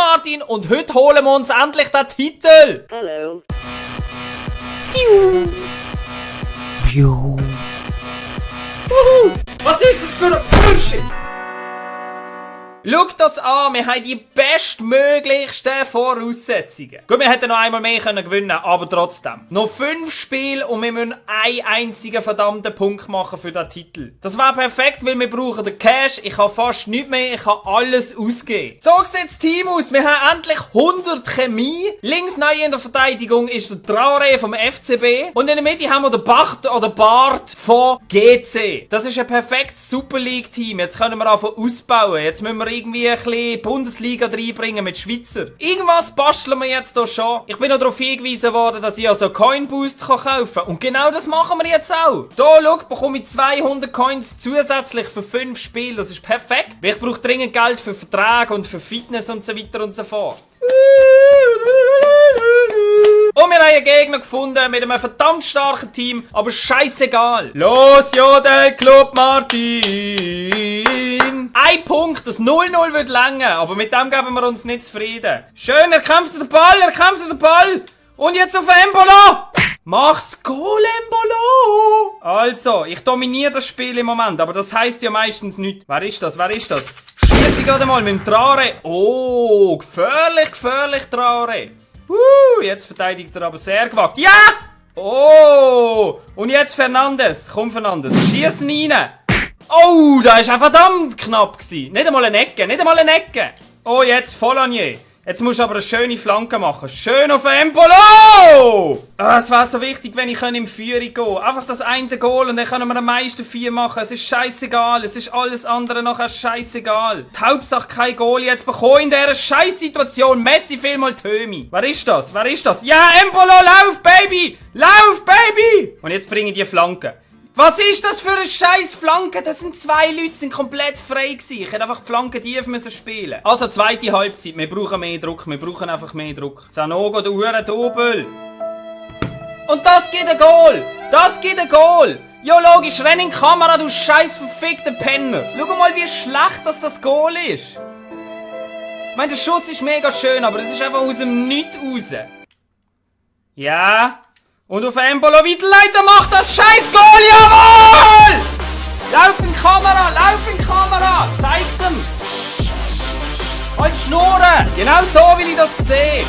Martin und heute holen wir uns endlich den Titel. Hallo. Was ist das für ein Bullshit? Schaut das an, wir haben die bestmöglichsten Voraussetzungen. Gut, wir hätten noch einmal mehr gewinnen können, aber trotzdem. Noch 5 Spiele und wir müssen einen einzigen verdammten Punkt machen für den Titel. Das wäre perfekt, weil wir brauchen den Cash, ich habe fast nichts mehr, ich kann alles ausgeben. So sieht das Team aus, wir haben endlich 100 Chemie. Links neu in der Verteidigung ist der Traoré vom FCB. Und in der Mitte haben wir den Bart oder Bart von GC. Das ist ein perfektes Super League-Team. Jetzt können wir anfangen ausbauen. Jetzt müssen wir irgendwie ein bisschen Bundesliga reinbringen mit Schweizer. Irgendwas basteln wir jetzt hier schon. Ich bin noch darauf hingewiesen worden, dass ich also Coin Boosts kaufen kann. Und genau das machen wir jetzt auch. Hier, schau, bekomme ich 200 Coins zusätzlich für 5 Spiele. Das ist perfekt. Ich brauche dringend Geld für Verträge und für Fitness und so weiter und so fort. Und wir haben einen Gegner gefunden mit einem verdammt starken Team, aber scheißegal. Los, Jodel Club Martin! Ein Punkt, das 0-0 wird länger, aber mit dem geben wir uns nicht zufrieden. Schön, erkämpfst du den Ball, Und jetzt auf Embolo! Mach's Goal, Embolo! Also, ich dominiere das Spiel im Moment, aber das heisst ja meistens nichts. Wer ist das? Schieße ich gerade mal mit dem Traoré. Oh, gefährlich, Traoré. Jetzt verteidigt er aber sehr gewagt. Ja! Oh! Und jetzt Fernandes. Komm, Fernandes. Schießen rein. Oh, da ist auch verdammt knapp gewesen. Nicht einmal eine Ecke. Oh, jetzt Fournier. Jetzt musst du aber eine schöne Flanke machen. Schön auf Embolo! Es wäre so wichtig, wenn ich in Führung gehen. Einfach das eine Goal und dann können wir am meisten 4 machen. Es ist scheißegal. Es ist alles andere nachher scheißegal. Die Hauptsache kein Goal jetzt bekommen in dieser Scheißsituation. Messi vielmal Tömi. Wer ist das? Ja, Embolo, lauf, Baby! Und jetzt bringe ich die Flanke. Was ist das für eine scheiß Flanke? Das sind 2 Leute, sind komplett frei gewesen. Ich hätte einfach die Flanke tief müssen spielen. Also, zweite Halbzeit. Wir brauchen mehr Druck. einfach mehr Druck. Sanogo, der Uhren-Double. Und das gibt ein Goal. Ja, logisch, renn in die Kamera, du scheiß verfickter Penner. Schau mal, wie schlecht das Goal ist. Ich meine, der Schuss ist mega schön, aber es ist einfach aus dem Nichts raus. Ja. Und auf Embolo weiterleiten, macht das scheiß Goal, jawohl! Lauf in die Kamera, zeig's ihm! Halt Schnurren! Genau so will ich das sehen!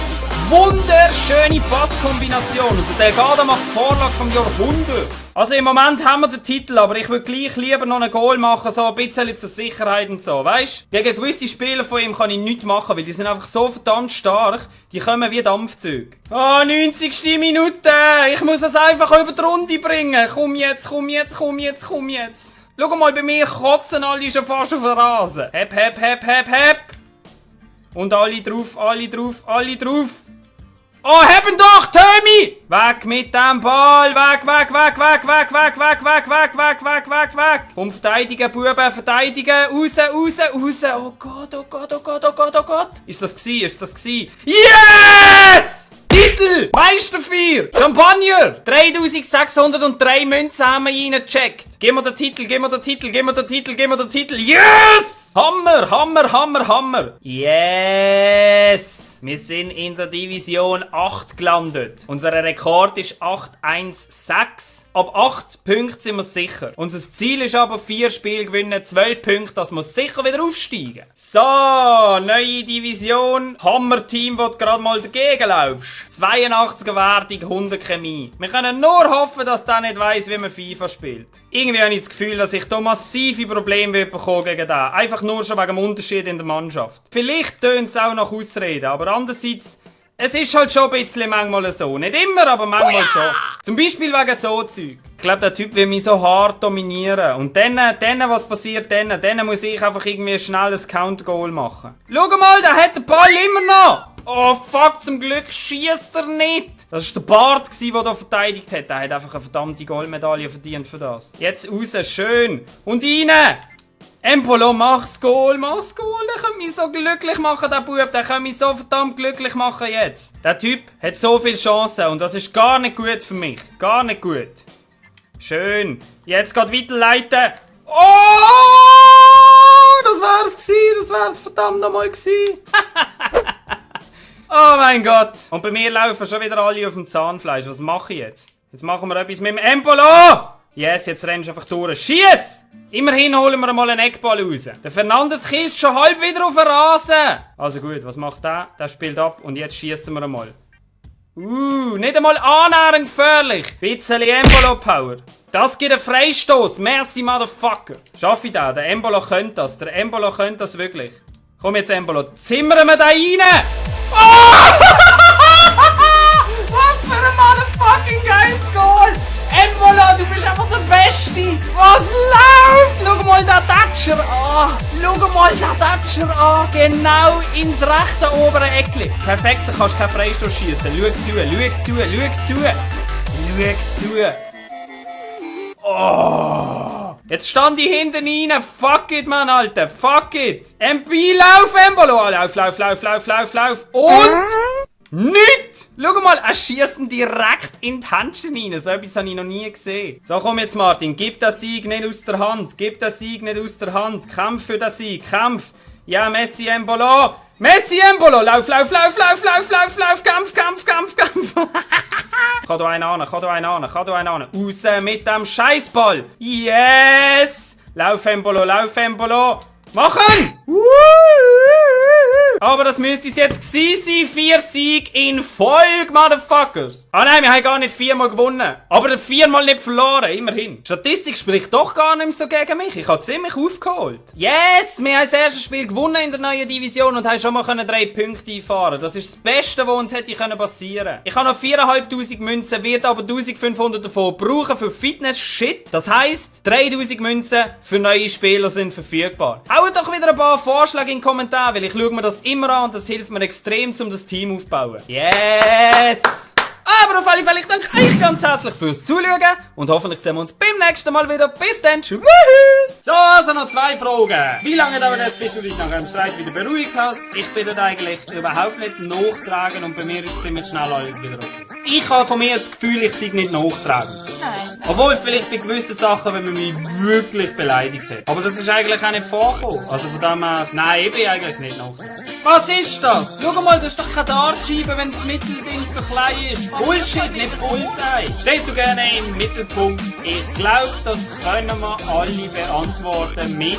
Wunderschöne Passkombination und der Delgado macht Vorlage vom Jahrhundert. Also im Moment haben wir den Titel, aber ich würde gleich lieber noch ein Goal machen, so ein bisschen zur Sicherheit und so, weißt? Gegen gewisse Spieler von ihm kann ich nichts machen, weil die sind einfach so verdammt stark, die kommen wie Dampfzüge. 90. Minute! Ich muss es einfach über die Runde bringen! Komm jetzt! Schau mal, bei mir kotzen alle schon fast auf den Rasen. Hep! Und alle drauf! Oh, haben doch, Tömi! Weg mit dem Ball! Weg! Komm, verteidigen, Buben, verteidigen! Raus! Oh Gott! Ist das gsi? Yes! Titel! Meister 4! Champagner! 3603 Münzen haben wir reingecheckt. Gib mir den Titel! Yes! Hammer! Yes! Wir sind in der Division 8 gelandet. Unser Rekord ist 8-1-6. Ab 8 Punkten sind wir sicher. Unser Ziel ist aber 4 Spiele gewinnen, 12 Punkte, dass wir sicher wieder aufsteigen. So, neue Division. Hammer-Team, wo du gerade mal dagegen laufst. 82er Wertung, 100 Chemie. Wir können nur hoffen, dass der nicht weiss, wie man FIFA spielt. Irgendwie habe ich das Gefühl, dass ich da massive Probleme bekommen gegen den. Einfach nur schon wegen dem Unterschied in der Mannschaft. Vielleicht tönt es auch nach Ausreden, aber andererseits, es ist halt schon ein bisschen manchmal so. Nicht immer, aber manchmal schon. Zum Beispiel wegen so Zeug. Ich glaube, der Typ will mich so hart dominieren. Und dann was passiert dann? Dann muss ich einfach irgendwie schnell ein Counter-Goal machen. Schau mal, der hat den Ball immer noch! Oh fuck, zum Glück schießt er nicht! Das war der Bart, der da verteidigt hat. Der hat einfach eine verdammte Goldmedaille verdient für das. Jetzt raus, schön! Und rein! Embolo, mach's Goal! Der kann mich so glücklich machen, der Bub. Der kann mich so verdammt glücklich machen jetzt. Der Typ hat so viele Chancen und das ist gar nicht gut für mich. Gar nicht gut. Schön. Jetzt geht weiterleiten. Oh! Das wär's verdammt nochmal gewesen. Oh mein Gott. Und bei mir laufen schon wieder alle auf dem Zahnfleisch. Was mache ich jetzt? Jetzt machen wir etwas mit dem Embolo. Yes, jetzt rennst du einfach durch. Schieß! Immerhin holen wir mal einen Eckball raus. Der Fernandes kiesst schon halb wieder auf den Rasen. Also gut, was macht der? Der spielt ab und jetzt schießen wir einmal. Nicht einmal annähernd gefährlich. Bisschen Embolo-Power. Das gibt einen Freistoß. Merci, Motherfucker. Schaffe ich das? Der Embolo könnte das. Der Embolo könnte das wirklich. Komm jetzt, Embolo. Zimmern wir da rein. Oh! Was für ein motherfucking geiles Goal. Embolo, du bist einfach der Beste. Was läuft? Schau mal den Datscher an. Schau mal den Datscher an. Genau ins rechte obere Eckli. Perfekt, da kannst du keinen Freistoß schießen. Schau zu, schau zu, schau zu. Schau zu. Oh. Jetzt stand ich hinten rein. Fuck it, Mann, Alter. Fuck it. MP, lauf, Embolo. Lauf. Und... Nicht! Schau mal, er schießt ihn direkt in die Händchen rein. So etwas habe ich noch nie gesehen. So, komm jetzt, Martin. Gib den Sieg nicht aus der Hand. Gib den Sieg nicht aus der Hand. Kämpf für den Sieg. Kämpf. Ja, Messi Embolo. Messi Embolo. Lauf. Kampf. Kann da einen an. Raus mit dem Scheißball. Yes! Lauf, Embolo. Machen! Aber das müsste es jetzt gewesen sein. 4 Siege in Folge, Motherfuckers. Ah nein, wir haben gar nicht 4-mal gewonnen. Aber 4-mal nicht verloren, immerhin. Die Statistik spricht doch gar nicht mehr so gegen mich. Ich habe ziemlich aufgeholt. Yes, wir haben das erste Spiel gewonnen in der neuen Division und haben schon mal 3 Punkte einfahren. Das ist das Beste, was uns hätte passieren können. Ich habe noch 4'500 Münzen, werde aber 1500 davon brauchen für Fitness-Shit. Das heisst, 3000 Münzen für neue Spieler sind verfügbar. Haut doch wieder ein paar Vorschläge in die Kommentare, weil ich schaue mir das immer an und das hilft mir extrem, um das Team aufzubauen. Yes! Aber auf alle Fälle, ich danke euch ganz herzlich fürs Zuschauen und hoffentlich sehen wir uns beim nächsten Mal wieder. Bis dann, tschüss! So, also noch 2 Fragen. Wie lange dauert es, bis du dich nach einem Streit wieder beruhigt hast? Ich bin dort eigentlich überhaupt nicht nachtragend und bei mir ist ziemlich schnell alles wieder okay. Ich habe von mir das Gefühl, ich sei nicht nachtragend. Nein. Obwohl vielleicht bei gewissen Sachen, wenn man mich wirklich beleidigt hat. Aber das ist eigentlich auch nicht vorgekommen. Also von dem her, nein, ich bin eigentlich nicht nachtragend. Was ist das? Schau mal, das ist doch keine Dartscheibe, wenn das Mittelding so klein ist. Bullshit, nicht Bullseye. Stehst du gerne im Mittelpunkt? Ich glaube, das können wir alle beantworten mit